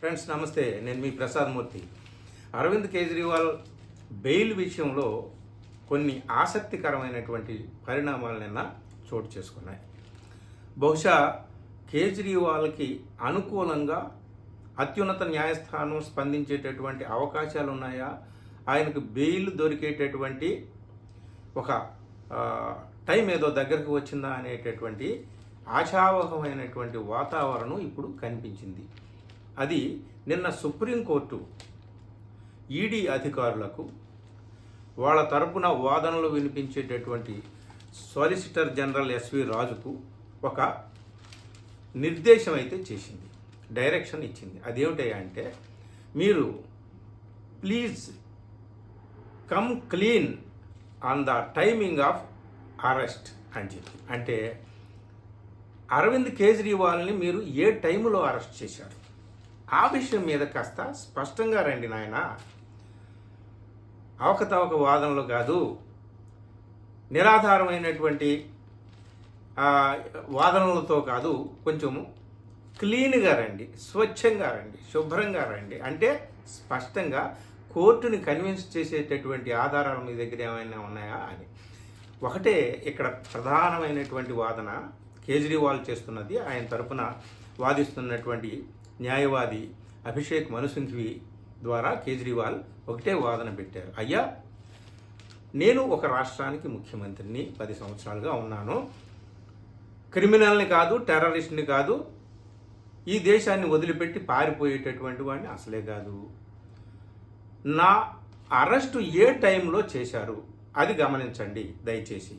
Friends నమస్తే, నేను మీ ప్రసాద్ మూర్తి. Arvind Kejriwal bail విషయంలో కొన్ని ఆసక్తికరమైనటువంటి పరిణామాలు నిన్న చోటు చేసుకున్నాయి. బహుశా కేజ్రీవాల్కి అనుకూలంగా అత్యున్నత న్యాయస్థానం స్పందించేటటువంటి అవకాశాలు ఉన్నాయా, ఆయనకు బెయిల్ దొరికేటటువంటి ఒక టైం ఏదో దగ్గరకు వచ్చిందా అనేటటువంటి ఆశావహమైనటువంటి వాతావరణం ఇప్పుడు కనిపించింది. అది నిన్న సుప్రీంకోర్టు ఈడీ అధికారులకు వాళ్ళ తరపున వాదనలు వినిపించేటటువంటి సాలిసిటర్ జనరల్ ఎస్వి రాజుకు ఒక నిర్దేశం అయితే చేసింది, డైరెక్షన్ ఇచ్చింది. అదేమిటంటే, మీరు please come clean on the timing of arrest అని చెప్పి. అంటే అరవింద్ కేజ్రీవాల్ని మీరు ఏ టైంలో అరెస్ట్ చేశారు, ఆ విషయం మీద కాస్త స్పష్టంగా రండి నాయన. అవకతవక వాదనలు కాదు, నిరాధారమైనటువంటి వాదనలతో కాదు, కొంచెము క్లీన్గా రండి, స్వచ్ఛంగా రండి, శుభ్రంగా రండి. అంటే స్పష్టంగా కోర్టుని కన్విన్స్ చేసేటటువంటి ఆధారాలు మీ దగ్గర ఏమైనా ఉన్నాయా అని. ఒకటే ఇక్కడ ప్రధానమైనటువంటి వాదన కేజ్రీవాల్ చేస్తున్నది. ఆయన తరపున వాదిస్తున్నటువంటి న్యాయవాది అభిషేక్ మను సింఘ్వి ద్వారా కేజ్రీవాల్ ఒకటే వాదన పెట్టారు. అయ్యా, నేను ఒక రాష్ట్రానికి ముఖ్యమంత్రిని, 10 సంవత్సరాలుగా ఉన్నాను. క్రిమినల్ని కాదు, టెర్రరిస్ట్ని కాదు, ఈ దేశాన్ని వదిలిపెట్టి పారిపోయేటటువంటి వాడిని అసలే కాదు. నా అరెస్టు ఏ టైంలో చేశారు అది గమనించండి దయచేసి.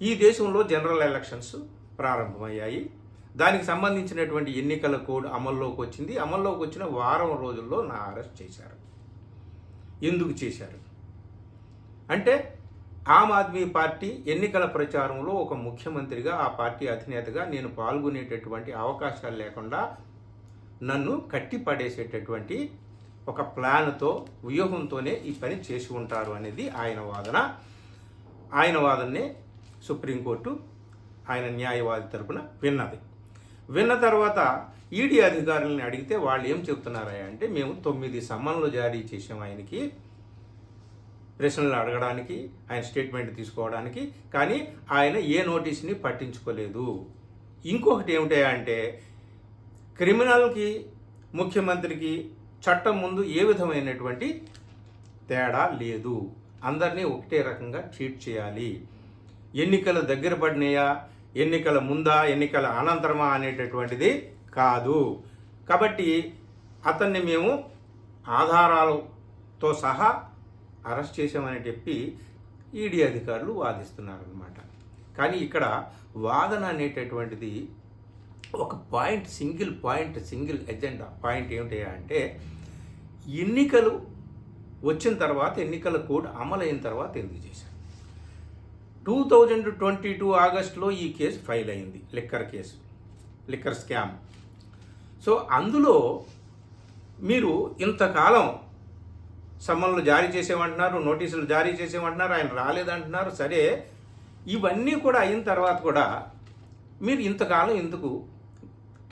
ఈ దేశంలో జనరల్ ఎలక్షన్స్ ప్రారంభమయ్యాయి. దానికి సంబంధించినటువంటి ఎన్నికల కోడ్ అమల్లోకి వచ్చింది. అమల్లోకి వచ్చిన వారం రోజుల్లో నా అరెస్ట్ చేశారు. ఎందుకు చేశారు అంటే, ఆమ్ ఆద్మీ పార్టీ ఎన్నికల ప్రచారంలో ఒక ముఖ్యమంత్రిగా, ఆ పార్టీ అధినేతగా నేను పాల్గొనేటటువంటి అవకాశాలు లేకుండా నన్ను కట్టి పడేసేటటువంటి ఒక ప్లాన్తో, వ్యూహంతోనే ఈ పని చేసి ఉంటారు అనేది ఆయన వాదన. ఆయన వాదననే సుప్రీంకోర్టు ఆయన న్యాయవాది తరపున విన్న తర్వాత ఈడీ అధికారులని అడిగితే వాళ్ళు ఏం చెప్తున్నారా అంటే, మేము 9 సమన్లు జారీ చేసాం ఆయనకి, ప్రశ్నలు అడగడానికి, ఆయన స్టేట్మెంట్ తీసుకోవడానికి, కానీ ఆయన ఏ నోటీస్ని పట్టించుకోలేదు. ఇంకొకటి ఏమిటంటే, క్రిమినల్కి, ముఖ్యమంత్రికి చట్టం ముందు ఏ విధమైనటువంటి తేడా లేదు, అందరినీ ఒకటే రకంగా ట్రీట్ చేయాలి. ఎన్నికలు దగ్గర పడినాయా, ఎన్నికల ముందా, ఎన్నికల అనంతరమా అనేటటువంటిది కాదు. కాబట్టి అతన్ని మేము ఆధారాలతో సహా అరెస్ట్ చేసామని చెప్పి ఈడీ అధికారులు వాదిస్తున్నారన్నమాట. కానీ ఇక్కడ వాదన అనేటటువంటిది ఒక పాయింట్, సింగిల్ ఎజెండా పాయింట్ ఏమిటి అంటే, ఎన్నికలు వచ్చిన తర్వాత, ఎన్నికల కోడ్ అమలైన తర్వాత ఎందుకు చేశారు. 2022 ఆగస్టులో ఈ కేసు ఫైల్ అయింది, లిక్కర్ స్కామ్. సో అందులో మీరు ఇంతకాలం సమన్లు జారీ చేసేమంటున్నారు, నోటీసులు జారీ చేసేమంటున్నారు, ఆయన రాలేదంటున్నారు. సరే, ఇవన్నీ కూడా అయిన తర్వాత కూడా మీరు ఇంతకాలం ఎందుకు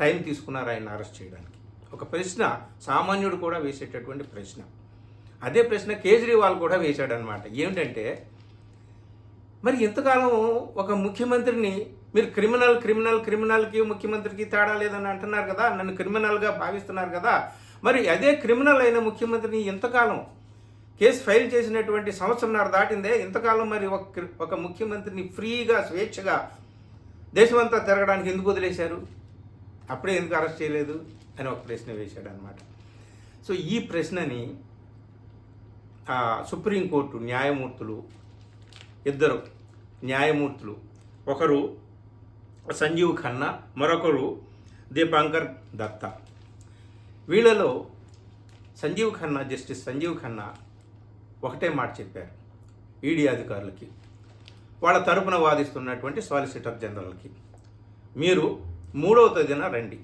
టైం తీసుకున్నారు ఆయన అరెస్ట్ చేయడానికి? ఒక ప్రశ్న సామాన్యుడు కూడా వేసేటటువంటి ప్రశ్న. అదే ప్రశ్న కేజ్రీవాల్ కూడా వేశాడనమాట. ఏమిటంటే, మరి ఎంతకాలం ఒక ముఖ్యమంత్రిని మీరు క్రిమినల్కి ముఖ్యమంత్రికి తేడా లేదని అంటున్నారు కదా, నన్ను క్రిమినల్గా భావిస్తున్నారు కదా, మరి అదే క్రిమినల్ అయిన ముఖ్యమంత్రిని ఇంతకాలం కేసు ఫైల్ చేసినటువంటి 1.5 సంవత్సరం దాటిందే, ఇంతకాలం మరి ఒక ముఖ్యమంత్రిని ఫ్రీగా, స్వేచ్ఛగా దేశమంతా తిరగడానికి ఎందుకు వదిలేశారు, అప్పుడే ఎందుకు అరెస్ట్ చేయలేదు అని ఒక ప్రశ్న వేశాడు అనమాట. సో ఈ ప్రశ్నని సుప్రీంకోర్టు ఇద్దరు న్యాయమూర్తులు, ఒకరు సంజీవ్ ఖన్నా, మరొకరు దీపాంకర్ దత్తా. వీళ్ళలో జస్టిస్ సంజీవ్ ఖన్నా ఒకటే మాట చెప్పారు ఈడీ అధికారులకి, వాళ్ళ తరపున వాదిస్తున్నటువంటి సాలిసిటర్ జనరల్కి. మీరు 3వ తేదీన రండి,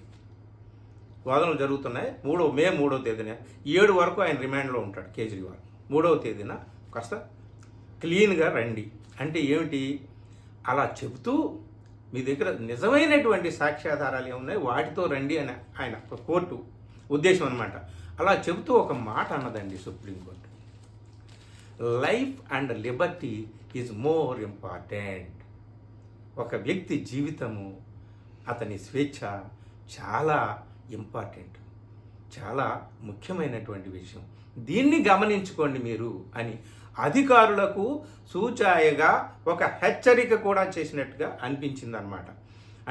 వాదనలు జరుగుతున్నాయి. మే 3వ తేదీన 7 వరకు ఆయన రిమాండ్లో ఉంటాడు కేజ్రీవాల్. 3వ తేదీన కాస్త క్లీన్గా రండి అంటే ఏమిటి? అలా చెబుతూ మీ దగ్గర నిజమైనటువంటి సాక్ష్యాధారాలు ఏమున్నాయి వాటితో రండి అని ఆయన కోర్టు ఉద్దేశం అన్నమాట. అలా చెబుతూ ఒక మాట అన్నదండి supreme court, life and liberty is more important. ఒక వ్యక్తి జీవితము, అతని స్వేచ్ఛ చాలా ఇంపార్టెంట్, చాలా ముఖ్యమైనటువంటి విషయం, దీన్ని గమనించుకోండి మీరు అని అధికారులకు సూచాయగా ఒక హెచ్చరిక కూడా చేసినట్టుగా అనిపించింది అన్నమాట.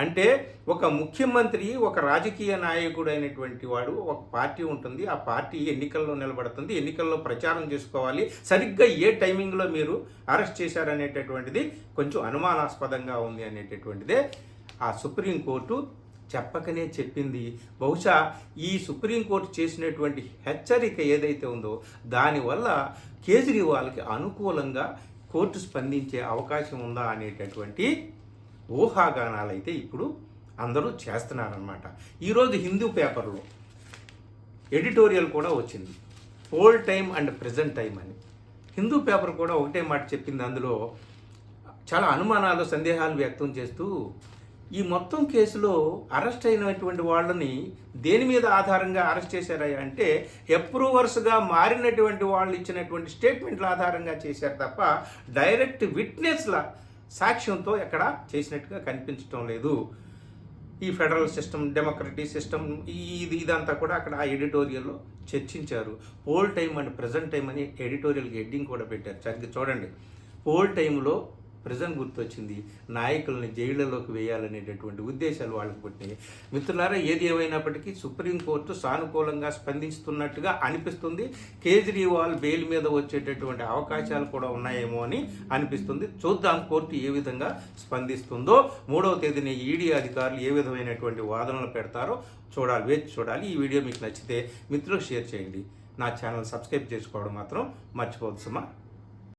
అంటే ఒక ముఖ్యమంత్రి, ఒక రాజకీయ నాయకుడు అయినటువంటి వాడు, ఒక పార్టీ ఉంటుంది, ఆ పార్టీ ఎన్నికల్లో నిలబడుతుంది, ఎన్నికల్లో ప్రచారం చేసుకోవాలి, సరిగ్గా ఏ టైమింగ్లో మీరు అరెస్ట్ చేశారనేటటువంటిది కొంచెం అనుమానాస్పదంగా ఉంది అనేటటువంటిదే ఆ సుప్రీంకోర్టు చెప్పకనే చెప్పింది. బహుశా ఈ సుప్రీంకోర్టు చేసినటువంటి హెచ్చరిక ఏదైతే ఉందో దానివల్ల కేజ్రీవాల్కి అనుకూలంగా కోర్టు స్పందించే అవకాశం ఉందా అనేటటువంటి ఊహాగానాలు అయితే ఇప్పుడు అందరూ చేస్తున్నారన్నమాట. ఈరోజు హిందూ పేపర్లో ఎడిటోరియల్ కూడా వచ్చింది, poll time and present time అని. హిందూ పేపర్ కూడా ఒకటే మాట చెప్పింది, అందులో చాలా అనుమానాలు, సందేహాలు వ్యక్తం చేస్తూ ఈ మొత్తం కేసులో అరెస్ట్ అయినటువంటి వాళ్ళని దేని మీద ఆధారంగా అరెస్ట్ చేశారా అంటే అప్రూవర్స్గా మారినటువంటి వాళ్ళు ఇచ్చినటువంటి స్టేట్మెంట్ల ఆధారంగా చేశారు తప్ప డైరెక్ట్ విట్నెస్ల సాక్ష్యంతో ఎక్కడ చేసినట్టుగా కనిపించడం లేదు. ఈ ఫెడరల్ సిస్టమ్, డెమోక్రటిక్ సిస్టమ్, ఇదంతా కూడా అక్కడ ఆ ఎడిటోరియల్లో చర్చించారు. Poll time and present time అని ఎడిటోరియల్కి హెడ్డింగ్ కూడా పెట్టారు. సరిగ్గా చూడండి, పోల్ టైంలో ప్రజెంట్ గుర్తొచ్చింది, నాయకుల్ని జైళ్లలోకి వేయాలనేటటువంటి ఉద్దేశాలు వాళ్ళకి పుట్టినాయి. మిత్రులారా, ఏది ఏమైనప్పటికీ సుప్రీంకోర్టు సానుకూలంగా స్పందిస్తున్నట్టుగా అనిపిస్తుంది. కేజ్రీవాల్ బెయిల్ మీద వచ్చేటటువంటి అవకాశాలు కూడా ఉన్నాయేమో అని అనిపిస్తుంది. చూద్దాం కోర్టు ఏ విధంగా స్పందిస్తుందో. 3వ తేదీన ఈడీ అధికారులు ఏ విధమైనటువంటి వాదనలు పెడతారో చూడాలి, వేచి చూడాలి. ఈ వీడియో మీకు నచ్చితే మిత్రులకు షేర్ చేయండి. నా ఛానల్ సబ్స్క్రైబ్ చేసుకోవడం మాత్రం మర్చిపోవద్దు సుమా.